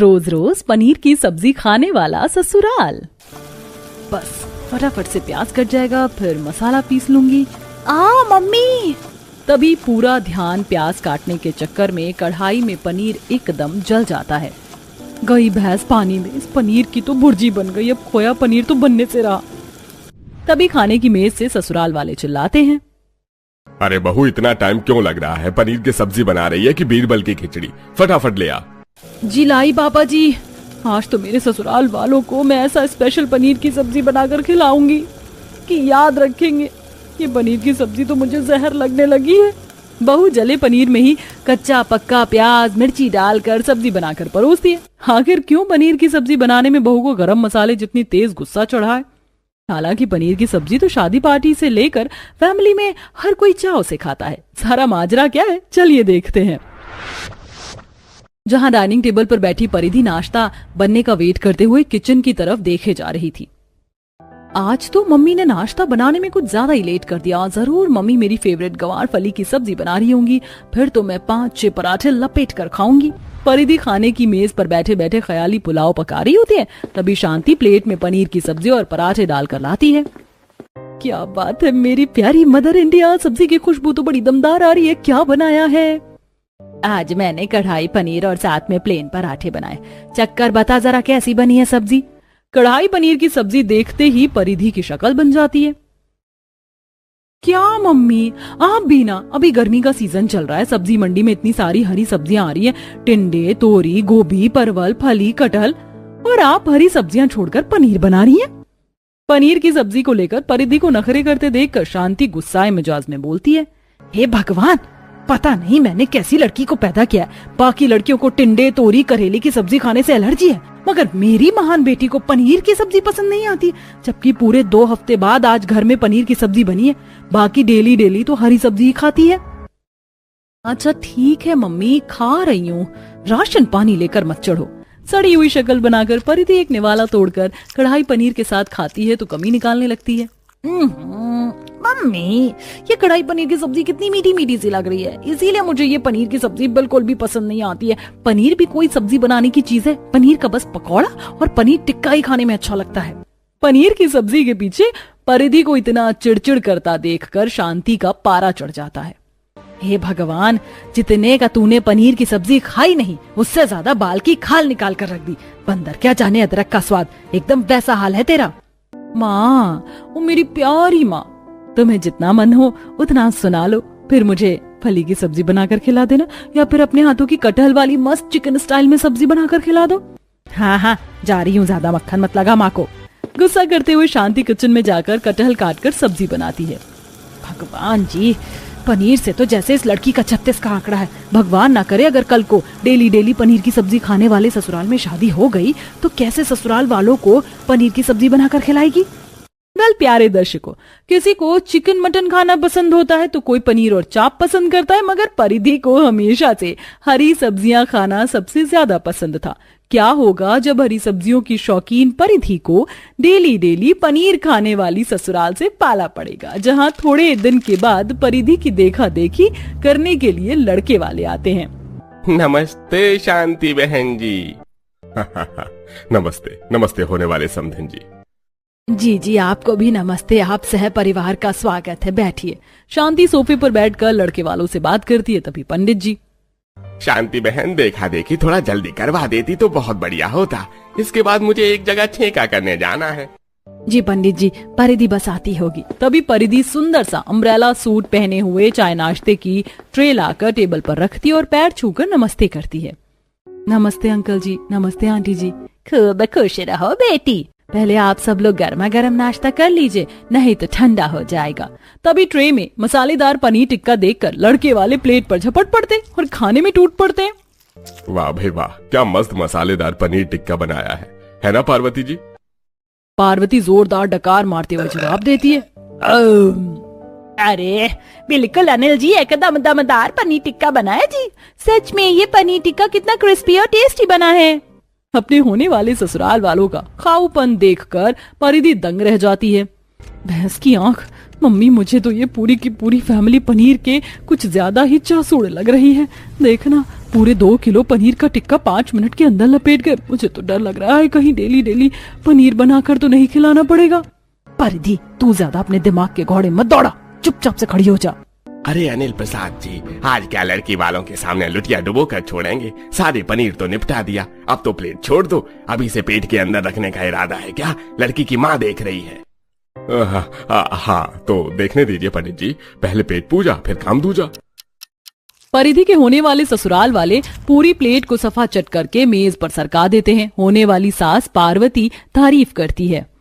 रोज रोज पनीर की सब्जी खाने वाला ससुराल। बस फटाफट से प्याज कट जाएगा, फिर मसाला पीस लूंगी। मम्मी! तभी पूरा ध्यान प्याज काटने के चक्कर में कढ़ाई में पनीर एकदम जल जाता है। गई भैंस पानी में, इस पनीर की तो भुर्जी बन गई, अब खोया पनीर तो बनने से रहा। तभी खाने की मेज से ससुराल वाले चिल्लाते हैं, अरे बहू, इतना टाइम क्यों लग रहा है? पनीर की सब्जी बना रही है कि बीरबल की खिचड़ी? फटाफट ले आ। जी लाई पापा जी, आज तो मेरे ससुराल वालों को मैं ऐसा स्पेशल पनीर की सब्जी बनाकर खिलाऊंगी कि याद रखेंगे। ये पनीर की सब्जी तो मुझे जहर लगने लगी है। बहू जले पनीर में ही कच्चा पक्का प्याज मिर्ची डालकर सब्जी बनाकर परोसती है। आखिर क्यों पनीर की सब्जी बनाने में बहू को गरम मसाले जितनी तेज गुस्सा चढ़ा है? हालांकि पनीर की सब्जी तो शादी पार्टी से लेकर फैमिली में हर कोई चाव से खाता है। सारा माजरा क्या है, चलिए देखते हैं। जहां डाइनिंग टेबल पर बैठी परिधि नाश्ता बनने का वेट करते हुए किचन की तरफ देखे जा रही थी। आज तो मम्मी ने नाश्ता बनाने में कुछ ज्यादा ही लेट कर दिया। जरूर मम्मी मेरी फेवरेट गवार फली की सब्जी बना रही होंगी, फिर तो मैं 5-6 पराठे लपेट कर खाऊंगी। परिधि खाने की मेज पर बैठे बैठे ख्याली पुलाव पका रही होती है, तभी शांति प्लेट में पनीर की सब्जी और पराठे डालकर लाती है। क्या बात है मेरी प्यारी मदर इंडिया, सब्जी की खुशबू तो बड़ी दमदार आ रही है। क्या बनाया है? आज मैंने कढ़ाई पनीर और साथ में प्लेन पराठे बनाए। चक्कर बता जरा कैसी बनी है सब्जी? कढ़ाई पनीर की सब्जी देखते ही परिधि की शक्ल बन जाती है। क्या मम्मी, आप भी ना, अभी गर्मी का सीजन चल रहा है, सब्जी मंडी में इतनी सारी हरी सब्जियां आ रही हैं, टिंडे, तोरी, गोभी, परवल, फली, कटहल, और आप हरी सब्जियां छोड़कर पनीर बना रही हैं। पनीर की सब्जी को लेकर परिधि को नखरे करते देखकर शांति गुस्साए मिजाज में बोलती है, हे भगवान, पता नहीं मैंने कैसी लड़की को पैदा किया है। बाकी लड़कियों को टिंडे, तोरी, करेले की सब्जी खाने से एलर्जी है, मगर मेरी महान बेटी को पनीर की सब्जी पसंद नहीं आती। जबकि पूरे 2 हफ्ते बाद आज घर में पनीर की सब्जी बनी है, बाकी डेली डेली तो हरी सब्जी ही खाती है। अच्छा ठीक है मम्मी, खा रही हूँ, राशन पानी लेकर मत चढ़ो। सड़ी हुई शक्ल बनाकर परिधि एक निवाला तोड़कर कढ़ाई पनीर के साथ खाती है तो कमी निकालने लगती है। मम्मी, ये कढ़ाई पनीर की सब्जी कितनी मीठी मीठी सी लग रही है, इसीलिए मुझे ये पनीर की सब्जी बिल्कुल भी पसंद नहीं आती है। पनीर भी कोई सब्जी बनाने की चीज है? पनीर का बस पकौड़ा और पनीर टिक्का ही खाने में अच्छा लगता है। पनीर की सब्जी के पीछे परिधि को इतना चिड़चिड़ करता देखकर शांति का पारा चढ़ जाता है। हे भगवान, जितने का तूने पनीर की सब्जी खाई नहीं, उससे ज्यादा बाल की खाल निकाल कर रख दी। बंदर क्या जाने अदरक का स्वाद, एकदम वैसा हाल है तेरा। माँ, वो मेरी प्यारी माँ, तुम्हें जितना मन हो उतना सुना लो, फिर मुझे फली की सब्जी बनाकर खिला देना, या फिर अपने हाथों की कटहल वाली मस्त चिकन स्टाइल में सब्जी बनाकर खिला दो। हाँ, जा रही हूँ, ज्यादा मक्खन मत लगा माँ को। गुस्सा करते हुए शांति किचन में जाकर कटहल काटकर सब्जी बनाती है। भगवान जी, पनीर से तो जैसे इस लड़की का 36 का आंकड़ा है। भगवान ना करे अगर कल को डेली डेली पनीर की सब्जी खाने वाले ससुराल में शादी हो गई तो कैसे ससुराल वालों को पनीर की सब्जी बनाकर खिलाएगी। वेल प्यारे दर्शकों, किसी को चिकन मटन खाना पसंद होता है तो कोई पनीर और चाप पसंद करता है, मगर परिधि को हमेशा से हरी सब्जियां खाना सबसे ज्यादा पसंद था। क्या होगा जब हरी सब्जियों की शौकीन परिधि को डेली डेली पनीर खाने वाली ससुराल से पाला पड़ेगा, जहां थोड़े दिन के बाद परिधि की देखा देखी करने के लिए लड़के वाले आते हैं। नमस्ते शांति बहन जी। नमस्ते नमस्ते होने वाले समधन जी। जी, आपको भी नमस्ते। आप सह परिवार का स्वागत है, बैठिए। शांति सोफे पर बैठकर लड़के वालों से बात करती है। तभी पंडित जी, शांति बहन, देखा देखी थोड़ा जल्दी करवा देती तो बहुत बढ़िया होता। इसके बाद मुझे एक जगह छेका करने जाना है। जी पंडित जी, परिधि बस आती होगी। तभी परिधि सुंदर सा अम्ब्रेला सूट पहने हुए चाय नाश्ते की ट्रे लाकर टेबल पर रखती और पैर छूकर नमस्ते करती है। नमस्ते अंकल जी, नमस्ते आंटी जी। खूब खुश रहो बेटी, पहले आप सब लोग गर्मा गर्म नाश्ता कर लीजिए, नहीं तो ठंडा हो जाएगा। तभी ट्रे में मसालेदार पनीर टिक्का देखकर लड़के वाले प्लेट पर झपट पड़ते और खाने में टूट पड़ते हैं। वाह भाई वाह, क्या मस्त मसालेदार पनीर टिक्का बनाया है ना पार्वती जी? पार्वती जोरदार डकार मारते हुए जवाब देती है, अरे बिल्कुल अनिल जी, एकदम दमदार पनीर टिक्का बनाया जी। सच में ये पनीर टिक्का कितना क्रिस्पी और टेस्टी बना है। अपने होने वाले ससुराल वालों का खाऊपन देखकर परिधि दंग रह जाती है। भैंस की आंख, मम्मी मुझे तो ये पूरी की पूरी फैमिली पनीर के कुछ ज्यादा ही चासूड़ लग रही है। देखना पूरे 2 किलो पनीर का टिक्का 5 मिनट के अंदर लपेट गए। मुझे तो डर लग रहा है कहीं डेली डेली पनीर बनाकर तो नहीं खिलाना पड़ेगा। परिधि, तू ज्यादा अपने दिमाग के घोड़े मत दौड़ा, चुपचाप से खड़ी हो जा। अरे अनिल प्रसाद जी, आज क्या लड़की वालों के सामने लुटिया डुबो कर छोड़ेंगे? सारे पनीर तो निपटा दिया, अब तो प्लेट छोड़ दो। अभी से पेट के अंदर रखने का इरादा है क्या? लड़की की माँ देख रही है। हाँ, तो देखने दीजिए पंडित जी, पहले पेट पूजा फिर काम दूजा। परिधि के होने वाले ससुराल वाले पूरी प्लेट को सफा चट करके मेज पर सरका देते हैं। होने वाली सास पार्वती तारीफ करती है।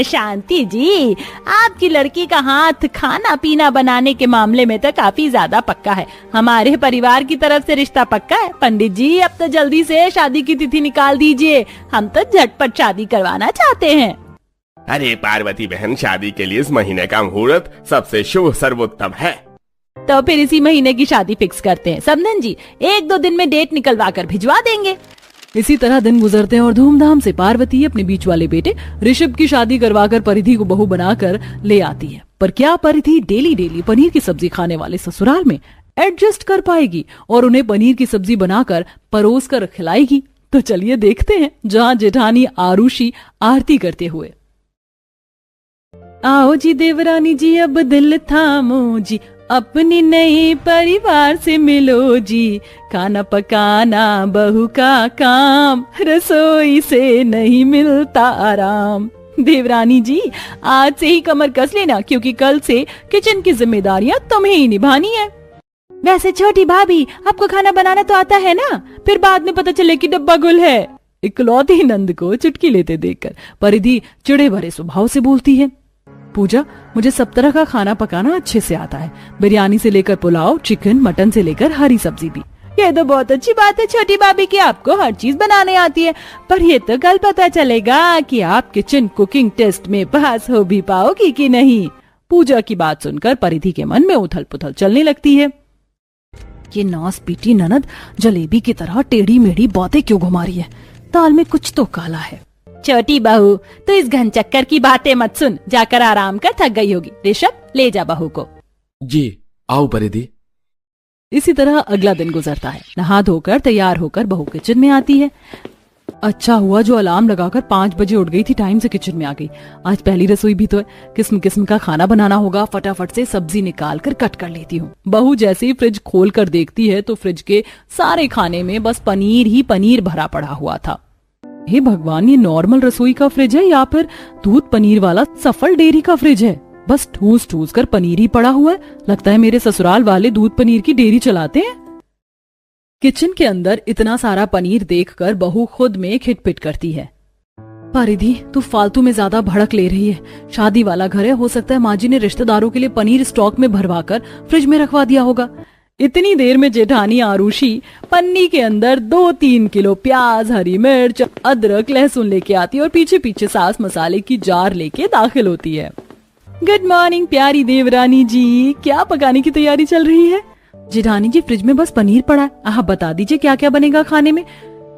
शांति जी, आपकी लड़की का हाथ खाना पीना बनाने के मामले में तो काफी ज्यादा पक्का है। हमारे परिवार की तरफ से रिश्ता पक्का है। पंडित जी, अब तो जल्दी से शादी की तिथि निकाल दीजिए, हम तो झटपट शादी करवाना चाहते हैं। अरे पार्वती बहन, शादी के लिए इस महीने का मुहूर्त सबसे शुभ सर्वोत्तम है। तो फिर इसी महीने की शादी फिक्स करते हैं। समधन जी 1-2 दिन में डेट निकलवा कर भिजवा देंगे। इसी तरह दिन गुजरते हैं और धूमधाम से पार्वती अपने बीच वाले बेटे ऋषभ की शादी करवाकर परिधि को बहू बनाकर ले आती है। पर क्या परिधि डेली डेली पनीर की सब्जी खाने वाले ससुराल में एडजस्ट कर पाएगी और उन्हें पनीर की सब्जी बनाकर परोस कर खिलाएगी? तो चलिए देखते हैं जहाँ जेठानी आरुषि आरती करते हुए। आओ जी देवरानी जी, अब दिल थामो जी, अपनी नए परिवार से मिलो जी, खाना पकाना बहू का काम, रसोई से नहीं मिलता आराम। देवरानी जी, आज से ही कमर कस लेना, क्योंकि कल से किचन की जिम्मेदारियां तुम्हें ही निभानी है। वैसे छोटी भाभी, आपको खाना बनाना तो आता है ना? फिर बाद में पता चले कि डब्बा गुल है। इकलौती नंद को चुटकी लेते देखकर परिधि चिड़े भरे स्वभाव से बोलती है। पूजा, मुझे सब तरह का खाना पकाना अच्छे से आता है, बिरयानी से लेकर पुलाव, चिकन, मटन से लेकर हरी सब्जी भी। ये तो बहुत अच्छी बात है छोटी भाभी कि आपको हर चीज बनाने आती है, पर ये तो कल पता चलेगा कि आप किचन कुकिंग टेस्ट में पास हो भी पाओगी कि नहीं। पूजा की बात सुनकर परिधि के मन में उथल पुथल चलने लगती है। ये नौस पीटी ननद जलेबी की तरह टेढ़ी मेढ़ी बातें क्यों घुमा रही है? दाल में कुछ तो काला है। छोटी बहू, तो इस घन चक्कर की बातें मत सुन, जाकर आराम कर, थक गई होगी। ऋषभ, ले जा बहू को। जी, आओ परिधि। इसी तरह अगला दिन गुजरता है। नहा धोकर तैयार होकर बहू किचन में आती है। अच्छा हुआ जो अलार्म लगाकर 5 बजे उठ गई थी, टाइम से किचन में आ गई। आज पहली रसोई भी तो है, किस्म किस्म का खाना बनाना होगा। फटाफट से सब्जी निकाल कर कट कर लेती हूँ। बहू जैसे ही फ्रिज खोल कर देखती है तो फ्रिज के सारे खाने में बस पनीर ही पनीर भरा पड़ा हुआ था। हे भगवान, ये नॉर्मल रसोई का फ्रिज है या फिर दूध पनीर वाला सफल डेयरी का फ्रिज है? बस ठूस ठूस कर पनीर ही पड़ा हुआ है। लगता है मेरे ससुराल वाले दूध पनीर की डेयरी चलाते हैं। किचन के अंदर इतना सारा पनीर देखकर बहू खुद में खिटपिट करती है। परिधि, तू फालतू में ज्यादा भड़क ले रही है। शादी वाला घर है, हो सकता है माँ जी ने रिश्तेदारों के लिए पनीर स्टॉक में भरवा कर फ्रिज में रखवा दिया होगा। इतनी देर में जेठानी आरुषि पन्नी के अंदर 2-3 किलो प्याज, हरी मिर्च, अदरक, लहसुन लेके आती है और पीछे पीछे सास मसाले की जार लेके दाखिल होती है। गुड मॉर्निंग प्यारी देवरानी जी, क्या पकाने की तैयारी चल रही है? जेठानी जी, फ्रिज में बस पनीर पड़ा है, आप बता दीजिए क्या क्या बनेगा खाने में।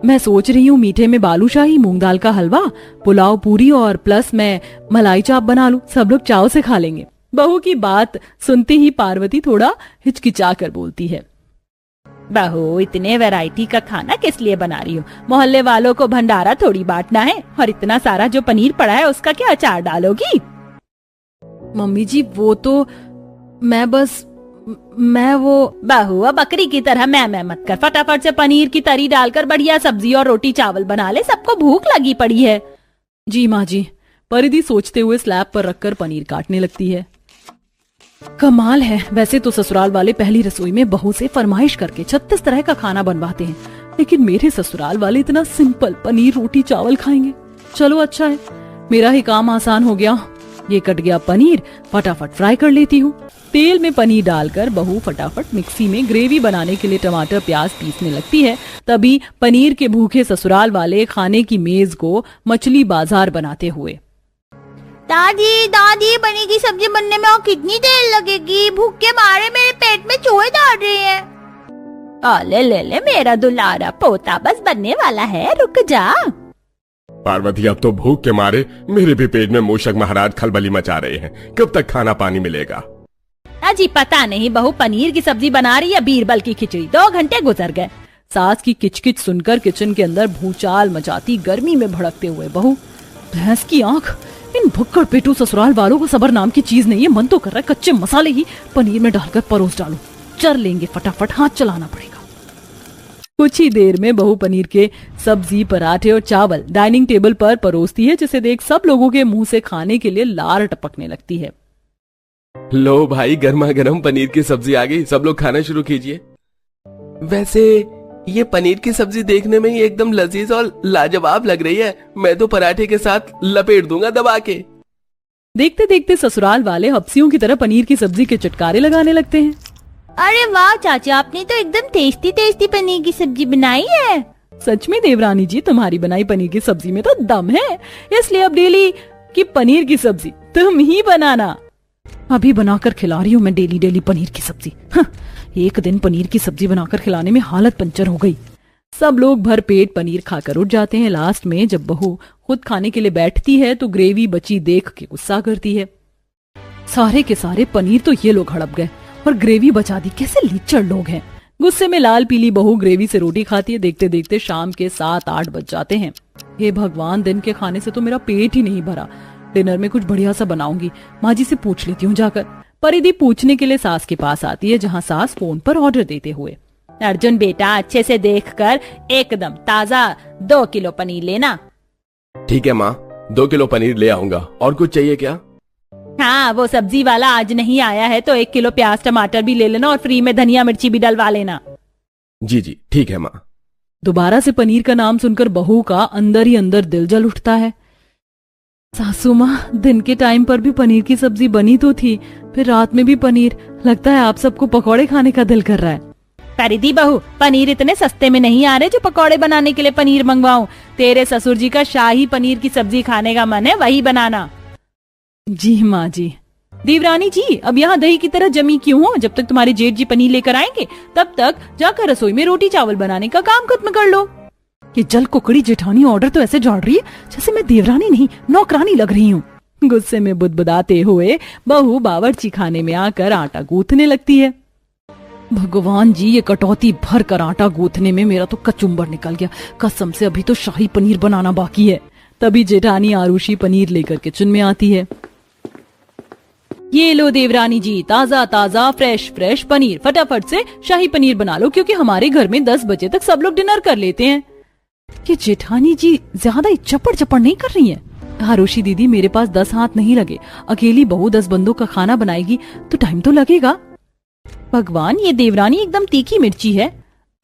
मैं सोच रही हूँ मीठे में बालूशाही, मूंग दाल का हलवा, पुलाव, पूरी और प्लस मैं मलाई चाप बना लूं, सब लोग चाव से खा लेंगे। बहू की बात सुनते ही पार्वती थोड़ा हिचकिचा कर बोलती है। बहू, इतने वैरायटी का खाना किस लिए बना रही हो? मोहल्ले वालों को भंडारा थोड़ी बांटना है, और इतना सारा जो पनीर पड़ा है उसका क्या अचार डालोगी? मम्मी जी, वो तो मैं वो बहू, अब बकरी की तरह मैं मत कर। फटाफट से पनीर की तरी डालकर बढ़िया सब्जी और रोटी चावल बना ले, सबको भूख लगी पड़ी है। जी माँ जी। परिधि सोचते हुए स्लैब पर रखकर पनीर काटने लगती है। कमाल है, वैसे तो ससुराल वाले पहली रसोई में बहू से फरमाइश करके 36 तरह का खाना बनवाते हैं, लेकिन मेरे ससुराल वाले इतना सिंपल पनीर रोटी चावल खाएंगे। चलो अच्छा है, मेरा ही काम आसान हो गया। ये कट गया पनीर, फटाफट फ्राई कर लेती हूँ। तेल में पनीर डालकर बहू फटाफट मिक्सी में ग्रेवी बनाने के लिए टमाटर प्याज पीसने लगती है। तभी पनीर के भूखे ससुराल वाले खाने की मेज को मछली बाजार बनाते हुए, दादी, बनेगी सब्जी बनने में और कितनी देर लगेगी? भूख के मारे मेरे पेट में चूहे दौड़ रहे हैं। ले मेरा दुलारा पोता बस बनने वाला है, रुक जा। पार्वती, अब तो भूख के मारे मेरे भी पेट में मूषक महाराज खलबली मचा रहे हैं। कब तक खाना पानी मिलेगा? अजी पता नहीं बहू पनीर की सब्जी बना रही है बीरबल की खिचड़ी। 2 घंटे गुजर गए। सास की किचकिच सुनकर किचन के अंदर भूचाल मचाती गर्मी में भड़कते हुए बहू, भैंस की आंख, इन भुक्कड़ पेटू ससुराल वालों को सबर नाम की चीज नहीं है। मन तो कर रहा है कच्चे मसाले ही पनीर में डालकर परोस डालूं। चर लेंगे फटाफट, हाथ चलाना पड़ेगा। कुछ ही देर में बहू पनीर के सब्जी, पराठे और चावल डाइनिंग टेबल पर परोसती है, जिसे देख सब लोगों के मुंह से खाने के लिए लार टपकने लगती है। लो भाई, गर्मा गर्म पनीर की सब्जी आ गई, सब लोग खाना शुरू कीजिए। वैसे ये पनीर की सब्जी देखने में ही एकदम लजीज और लाजवाब लग रही है। मैं तो पराठे के साथ लपेट दूंगा दबा के। देखते देखते ससुराल वाले हफ्सियों की तरह पनीर की सब्जी के चटकारे लगाने लगते हैं। अरे वाह चाचा, आपने तो एकदम टेस्टी टेस्टी पनीर की सब्जी बनाई है। सच में देवरानी जी, तुम्हारी बनाई पनीर की सब्जी में तो दम है, इसलिए अब डेली की पनीर की सब्जी तुम ही बनाना। अभी बनाकर खिला रही हूँ मैं डेली डेली पनीर की सब्जी। एक दिन पनीर की सब्जी बनाकर खिलाने में हालत पंचर हो गई। सब लोग भर पेट पनीर खाकर उठ जाते हैं। लास्ट में जब बहू खुद खाने के लिए बैठती है तो ग्रेवी बची देख के गुस्सा करती है। सारे के सारे पनीर तो ये लोग हड़प गए और ग्रेवी बचा दी। कैसे लीचड़ लोग हैं। गुस्से में लाल पीली बहू ग्रेवी से रोटी खाती है। देखते देखते शाम के 7-8 बज जाते हैं। हे भगवान, दिन के खाने से तो मेरा पेट ही नहीं भरा। डिनर में कुछ बढ़िया सा बनाऊंगी, माँ जी से पूछ लेती हूँ जाकर। परिधि पूछने के लिए सास के पास आती है, जहाँ सास फोन पर ऑर्डर देते हुए, अर्जुन बेटा, अच्छे से देखकर एकदम ताजा 2 किलो पनीर लेना। ठीक है माँ, 2 किलो पनीर ले आऊंगा। और कुछ चाहिए क्या? हाँ, वो सब्जी वाला आज नहीं आया है तो 1 किलो प्याज टमाटर भी ले लेना और फ्री में धनिया मिर्ची भी डलवा लेना। जी जी ठीक है माँ। दोबारा से पनीर का नाम सुनकर बहू का अंदर ही अंदर दिल जल उठता है। सासू माँ, दिन के टाइम पर भी पनीर की सब्जी बनी तो थी, फिर रात में भी पनीर। लगता है आप सबको पकौड़े खाने का दिल कर रहा है। परिधि बहू, पनीर इतने सस्ते में नहीं आ रहे जो पकौड़े बनाने के लिए पनीर मंगवाऊं। तेरे ससुर जी का शाही पनीर की सब्जी खाने का मन है, वही बनाना। जी माँ जी। देवरानी जी, अब यहाँ दही की तरह जमी क्यों हो? जब तक तुम्हारे जेठ जी पनीर लेकर आएंगे तब तक जाकर रसोई में रोटी चावल बनाने का काम खत्म कर लो। ये जल कुकड़ी जेठानी ऑर्डर तो ऐसे झाड़ रही है जैसे मैं देवरानी नहीं नौकरानी लग रही हूँ। गुस्से में बुदबुदाते हुए बहू बावर्ची खाने में आकर आटा गूंथने लगती है। भगवान जी, ये कटौती भर कर आटा गूंथने में मेरा तो कचुम्बर निकल गया। कसम से अभी तो शाही पनीर बनाना बाकी है। तभी जेठानी आरुषी पनीर लेकर किचन में आती है। ये लो देवरानी जी, ताजा ताजा फ्रेश फ्रेश पनीर, फटाफट से शाही पनीर बना लो क्योंकि हमारे घर में 10 बजे तक सब लोग डिनर कर लेते हैं। ये जेठानी जी ज्यादा ही चपड़ चपड़ नहीं कर रही है? आरुषी दीदी, मेरे पास 10 हाथ नहीं लगे। अकेली बहू 10 बंदों का खाना बनाएगी तो टाइम तो लगेगा। भगवान, ये देवरानी एकदम तीखी मिर्ची है।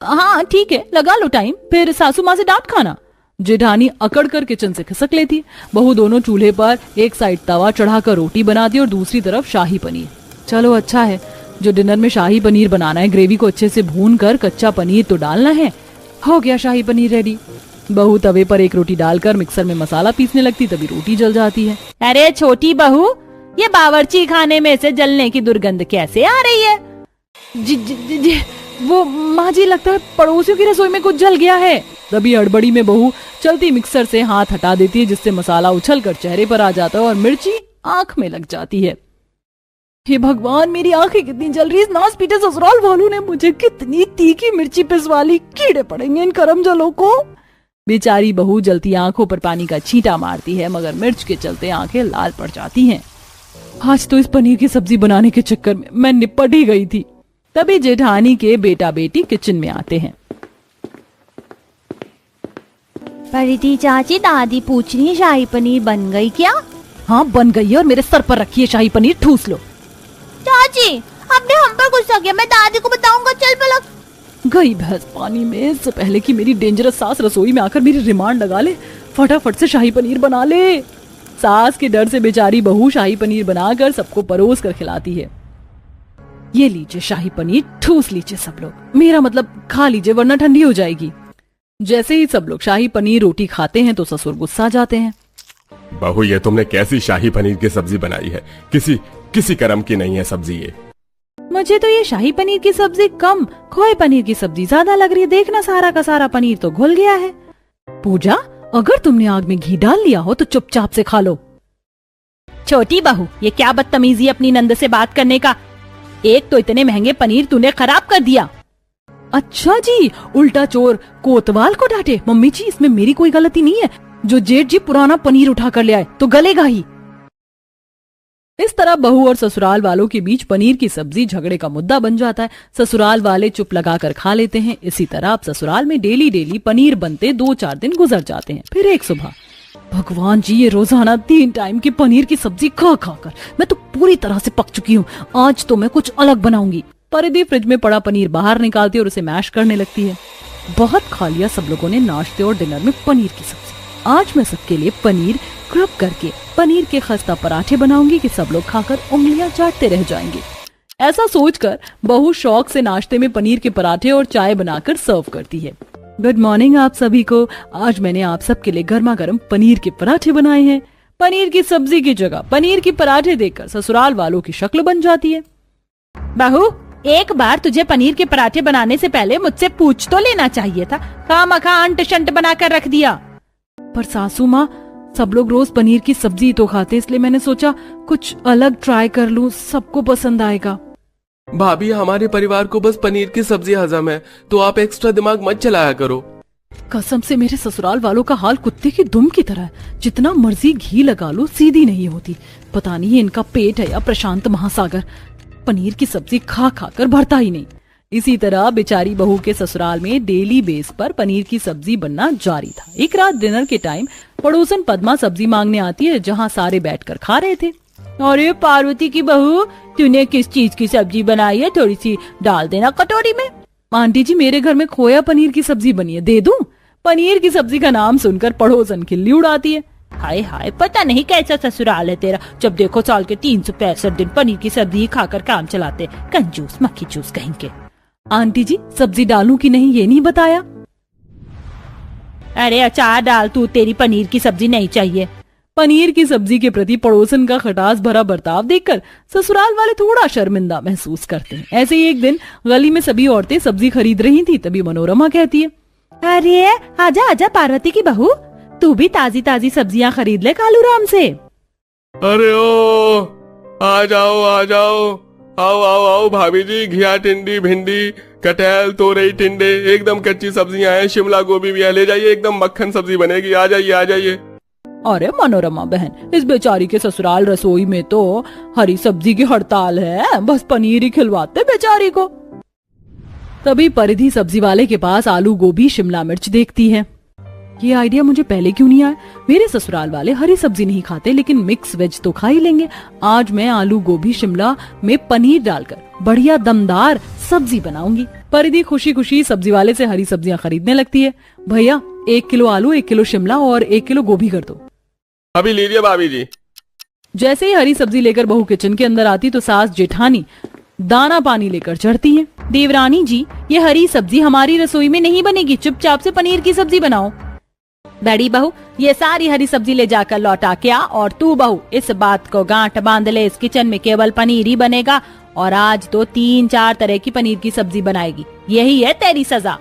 हाँ ठीक है, लगा लो टाइम, फिर सासू माँ से डांट खाना। जेठानी अकड़ कर किचन से खिसक लेती। बहू दोनों चूल्हे पर एक साइड तवा चढ़ाकर रोटी बनाती और दूसरी तरफ शाही पनीर। चलो अच्छा है, जो डिनर में शाही पनीर बनाना है, ग्रेवी को अच्छे से भून कर कच्चा पनीर तो डालना है। हो गया शाही पनीर रेडी। बहू तवे पर एक रोटी डालकर मिक्सर में मसाला पीसने लगती, तभी रोटी जल जाती है। अरे छोटी बहू, ये बावर्ची खाने में से जलने की दुर्गंध कैसे आ रही है? जी, जी, जी, जी, वो माँ जी, लगता है पड़ोसियों की रसोई में कुछ जल गया है। तभी हड़बड़ी में बहू चलती मिक्सर से हाथ हटा देती है, जिससे मसाला उछलकर चेहरे पर आ जाता है और मिर्ची आंख में लग जाती है। हे भगवान, मेरी आंखें कितनी जल रही है। नास पीटे ससुराल वालों ने मुझे कितनी तीखी मिर्ची पिसवा ली। कीड़े पड़ेंगे इन करम जलों को। बेचारी बहू जलती आंखों पर पानी का छींटा मारती है, मगर मिर्च के चलते आंखें लाल पड़ जाती हैं। आज तो इस पनीर की सब्जी बनाने के चक्कर में मैं निपट ही गई थी। तभी जेठानी के बेटा बेटी किचन में आते हैं। परिधि चाची, दादी पूछ रही है शाही पनीर बन गई क्या? हाँ बन गई है, और मेरे सर पर रखी है शाही पनीर, ठूस लो। चाची, आपने हम पर गुस्सा किया, मैं दादी को बताऊंगा। चल पलक। गई भैंस पानी में। इससे पहले कि मेरी डेंजरस सास रसोई में आकर मेरी रिमांड लगा ले, फटाफट से शाही पनीर बना ले। सास के डर से बेचारी बहू शाही पनीर बनाकर सबको परोस कर खिलाती है। ये लीजिए शाही पनीर, ठूस लीजिए सब लोग। मेरा मतलब खा लीजिए वरना ठंडी हो जाएगी। जैसे ही सब लोग शाही पनीर रोटी खाते हैं तो ससुर गुस्सा जाते हैं। बहू, ये तुमने कैसी शाही पनीर की सब्जी बनाई है? किसी कर्म की नहीं है सब्जी ये। मुझे तो ये शाही पनीर की सब्जी कम, खोए पनीर की सब्जी ज्यादा लग रही है। देखना, सारा का सारा पनीर तो घुल गया है। पूजा, अगर तुमने आग में घी डाल लिया हो तो चुपचाप से खा लो। छोटी बहू, ये क्या बदतमीजी अपनी नंद से बात करने का। एक तो इतने महंगे पनीर तूने खराब कर दिया। अच्छा जी, उल्टा चोर कोतवाल को डांटे। मम्मी जी, इसमें मेरी कोई गलती नहीं है। जो जेठ जी पुराना पनीर उठा कर ले आए तो गलेगा ही। इस तरह बहू और ससुराल वालों के बीच पनीर की सब्जी झगड़े का मुद्दा बन जाता है। ससुराल वाले चुप लगाकर खा लेते हैं। इसी तरह अब ससुराल में डेली डेली पनीर बनते 2-4 दिन गुजर जाते हैं। फिर एक सुबह, भगवान जी, ये रोजाना 3 टाइम की पनीर की सब्जी खा खा कर मैं तो पूरी तरह से पक चुकी हूँ। आज तो मैं कुछ अलग बनाऊंगी। परिधि फ्रिज में पड़ा पनीर बाहर निकालती और उसे मैश करने लगती है। बहुत खा लिया सब लोगों ने नाश्ते और डिनर में पनीर की सब्जी। आज मैं सबके लिए पनीर क्रब करके पनीर के खस्ता पराठे बनाऊंगी कि सब लोग खाकर उंगलियां चाटते रह जाएंगे। ऐसा सोचकर बहू शौक से नाश्ते में पनीर के पराठे और चाय बनाकर सर्व करती है। गुड मॉर्निंग आप सभी को। आज मैंने आप सबके लिए गर्मा गर्म पनीर के पराठे बनाए हैं। पनीर की सब्जी की जगह पनीर के पराठे देखकर ससुराल वालों की शक्ल बन जाती है। बहू, एक बार तुझे पनीर के पराठे बनाने से पहले मुझसे पूछ तो लेना चाहिए था। खामखा अंट शंट बनाकर रख दिया। पर सासू माँ, सब लोग रोज पनीर की सब्जी तो खाते, इसलिए मैंने सोचा कुछ अलग ट्राई कर लूं, सबको पसंद आएगा। भाभी, हमारे परिवार को बस पनीर की सब्जी हजम है, तो आप एक्स्ट्रा दिमाग मत चलाया करो। कसम से मेरे ससुराल वालों का हाल कुत्ते की दुम की तरह है। जितना मर्जी घी लगा लो सीधी नहीं होती। पता नहीं इनका पेट है या प्रशांत महासागर, पनीर की सब्जी खा खा कर भरता ही नहीं। इसी तरह बेचारी बहू के ससुराल में डेली बेस पर पनीर की सब्जी बनना जारी था। एक रात डिनर के टाइम पड़ोसन पद्मा सब्जी मांगने आती है, जहाँ सारे बैठकर खा रहे थे। अरे पार्वती की बहू, तूने किस चीज की सब्जी बनाई है? थोड़ी सी डाल देना कटोरी में। आंटी जी, मेरे घर में खोया पनीर की सब्जी बनी है, दे दूं? पनीर की सब्जी का नाम सुनकर पड़ोसन खिल्ली उड़ाती है। हाय हाय, पता नहीं कैसा ससुराल है तेरा। जब देखो साल के 365 दिन पनीर की सब्जी खाकर काम चलाते। कंजूस मक्खी चूस कहीं के। आंटी जी, सब्जी डालूं कि नहीं ये नहीं बताया। अरे अचार डाल तू, तेरी पनीर की सब्जी नहीं चाहिए। पनीर की सब्जी के प्रति पड़ोसन का खटास भरा बर्ताव देखकर ससुराल वाले थोड़ा शर्मिंदा महसूस करते हैं। ऐसे ही एक दिन गली में सभी औरतें सब्जी खरीद रही थी, तभी मनोरमा कहती है, अरे आजा आजा पार्वती की बहू, तू भी ताजी ताजी सब्जियां खरीद ले कालू राम से। अरे ओ, आ जाओ आ जाओ, आओ आओ आओ भाभी जी, घिया, टिंडी, भिंडी, कटहल, तोरई, टिंडे, एकदम कच्ची सब्जियां हैं। शिमला गोभी भी है, ले जाइए, एकदम मक्खन सब्जी बनेगी। आ जाइए आ जाइए। अरे मनोरमा बहन, इस बेचारी के ससुराल रसोई में तो हरी सब्जी की हड़ताल है, बस पनीर ही खिलवाते बेचारी को। तभी परिधि सब्जी वाले के पास आलू, गोभी, शिमला मिर्च देखती है। ये आइडिया मुझे पहले क्यों नहीं आया? मेरे ससुराल वाले हरी सब्जी नहीं खाते, लेकिन मिक्स वेज तो खा ही लेंगे। आज मैं आलू, गोभी, शिमला में पनीर डालकर बढ़िया दमदार सब्जी बनाऊंगी। परिधि खुशी खुशी सब्जी वाले से हरी सब्जियां खरीदने लगती है। भैया, 1 किलो आलू, 1 किलो शिमला और 1 किलो गोभी कर दो। अभी लीजिए भाभी जी। जैसे ही हरी सब्जी लेकर बहू किचन के अंदर आती तो सास जेठानी दाना पानी लेकर चढ़ती है। देवरानी जी, ये हरी सब्जी हमारी रसोई में नहीं बनेगी, चुपचाप से पनीर की सब्जी बनाओ। बड़ी बहू, ये सारी हरी सब्जी ले जाकर लौटा के आ, और तू बहू इस बात को गांठ बांध ले, इस किचन में केवल पनीर ही बनेगा, और आज तो 3-4 तरह की पनीर की सब्जी बनाएगी। यही है तेरी सजा।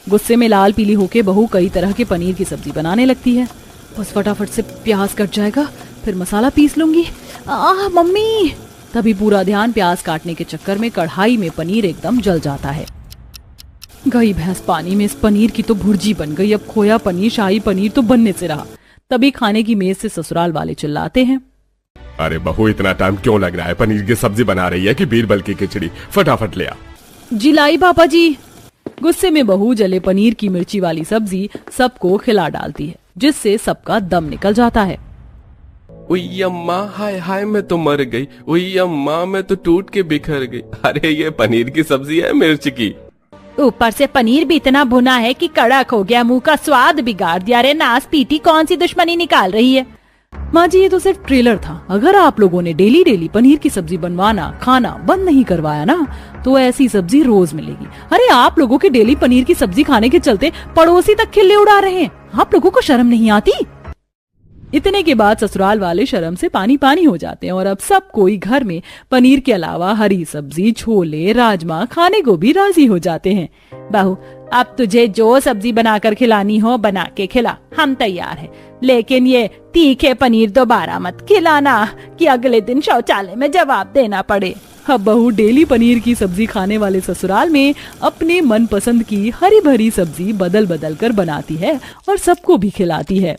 गुस्से में लाल पीली होके बहू कई तरह के पनीर की सब्जी बनाने लगती है। बस फटाफट से प्याज कट जाएगा, फिर मसाला पीस लूंगी। मम्मी! तभी पूरा ध्यान प्याज काटने के चक्कर में कढ़ाई में पनीर एकदम जल जाता है। गई भैंस पानी में, इस पनीर की तो भुर्जी बन गई। अब खोया पनीर, शाही पनीर तो बनने से रहा। तभी खाने की मेज से ससुराल वाले चिल्लाते हैं, अरे बहू, इतना टाइम क्यों लग रहा है? पनीर की सब्जी बना रही है कि बीरबल की खिचड़ी? फटाफट ले आ। जिलाई पापा जी। गुस्से में बहू जले पनीर की मिर्ची वाली सब्जी सबको खिला डालती है, जिससे सबका दम निकल जाता है। ओई अम्मा, हाय हाय, मैं तो मर गई। ओई अम्मा, मैं तो टूट के बिखर गई। अरे ये पनीर की सब्जी है मिर्च की। ऊपर से पनीर भी इतना भुना है कि कड़क हो गया, मुंह का स्वाद बिगाड़ दिया। रे नास पीटी, कौन सी दुश्मनी निकाल रही है? माँ जी, ये तो सिर्फ ट्रेलर था। अगर आप लोगों ने डेली डेली पनीर की सब्जी बनवाना खाना बंद नहीं करवाया ना, तो ऐसी सब्जी रोज मिलेगी। अरे आप लोगों के डेली पनीर की सब्जी खाने के चलते पड़ोसी तक खिल्ले उड़ा रहे हैं। आप लोगों को शर्म नहीं आती? इतने के बाद ससुराल वाले शर्म से पानी पानी हो जाते हैं और अब सब कोई घर में पनीर के अलावा हरी सब्जी, छोले, राजमा खाने को भी राजी हो जाते हैं। बहू, अब तुझे जो सब्जी बनाकर खिलानी हो बना के खिला, हम तैयार हैं। लेकिन ये तीखे पनीर दोबारा मत खिलाना कि अगले दिन शौचालय में जवाब देना पड़े। अब बहू डेली पनीर की सब्जी खाने वाले ससुराल में अपने मनपसंद की हरी भरी सब्जी बदल बदल कर बनाती है और सबको भी खिलाती है।